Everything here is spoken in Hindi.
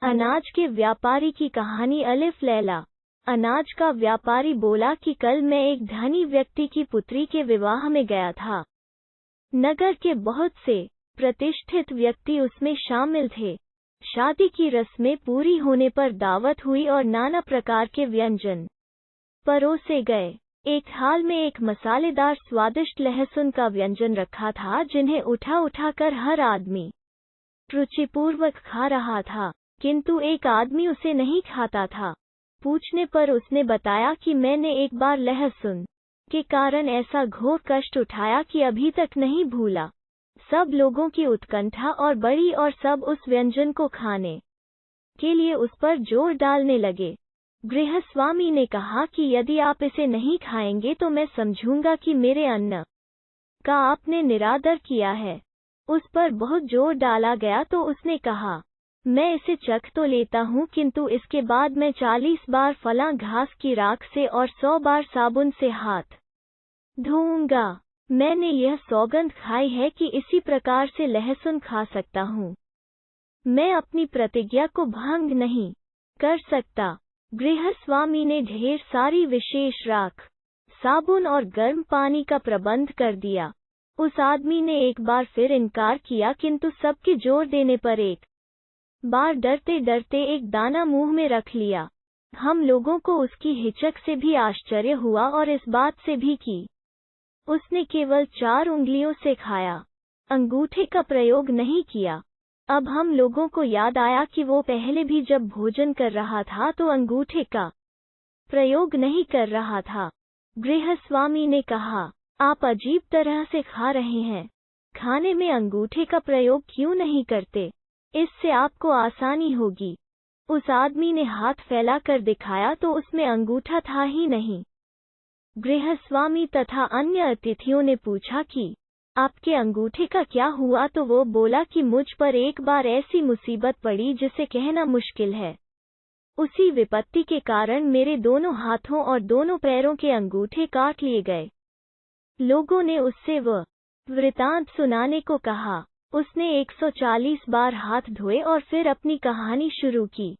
अनाज के व्यापारी की कहानी। अलिफ लैला। अनाज का व्यापारी बोला कि कल मैं एक धनी व्यक्ति की पुत्री के विवाह में गया था। नगर के बहुत से प्रतिष्ठित व्यक्ति उसमें शामिल थे। शादी की रस्में पूरी होने पर दावत हुई और नाना प्रकार के व्यंजन परोसे गए। एक थाल में एक मसालेदार स्वादिष्ट लहसुन का व्यंजन रखा था, जिन्हें उठा कर हर आदमी रुचिपूर्वक खा रहा था, किंतु एक आदमी उसे नहीं खाता था। पूछने पर उसने बताया कि मैंने एक बार लहसुन के कारण ऐसा घोर कष्ट उठाया कि अभी तक नहीं भूला। सब लोगों की उत्कंठा और बड़ी और सब उस व्यंजन को खाने के लिए उस पर जोर डालने लगे। गृहस्वामी ने कहा कि यदि आप इसे नहीं खाएंगे तो मैं समझूंगा कि मेरे अन्न का आपने निरादर किया है। उस पर बहुत जोर डाला गया तो उसने कहा, मैं इसे चख तो लेता हूँ, किंतु इसके बाद मैं 40 बार फला घास की राख से और 100 बार साबुन से हाथ धोऊंगा। मैंने यह सौगंध खाई है कि इसी प्रकार से लहसुन खा सकता हूँ। मैं अपनी प्रतिज्ञा को भंग नहीं कर सकता। गृहस्वामी ने ढेर सारी विशेष राख, साबुन और गर्म पानी का प्रबंध कर दिया। उस आदमी ने एक बार फिर इनकार किया, किंतु सबके जोर देने पर एक बार डरते डरते एक दाना मुंह में रख लिया। हम लोगों को उसकी हिचक से भी आश्चर्य हुआ और इस बात से भी कि उसने केवल 4 उंगलियों से खाया, अंगूठे का प्रयोग नहीं किया। अब हम लोगों को याद आया कि वो पहले भी जब भोजन कर रहा था तो अंगूठे का प्रयोग नहीं कर रहा था। गृहस्वामी ने कहा, आप अजीब तरह से खा रहे हैं। खाने में अंगूठे का प्रयोग क्यों नहीं करते? इससे आपको आसानी होगी। उस आदमी ने हाथ फैला कर दिखाया तो उसमें अंगूठा था ही नहीं। गृहस्वामी तथा अन्य अतिथियों ने पूछा कि आपके अंगूठे का क्या हुआ, तो वो बोला कि मुझ पर एक बार ऐसी मुसीबत पड़ी जिसे कहना मुश्किल है। उसी विपत्ति के कारण मेरे दोनों हाथों और दोनों पैरों के अंगूठे काट लिए गए। लोगों ने उससे वह वृतांत सुनाने को कहा। उसने 140 बार हाथ धोए और फिर अपनी कहानी शुरू की।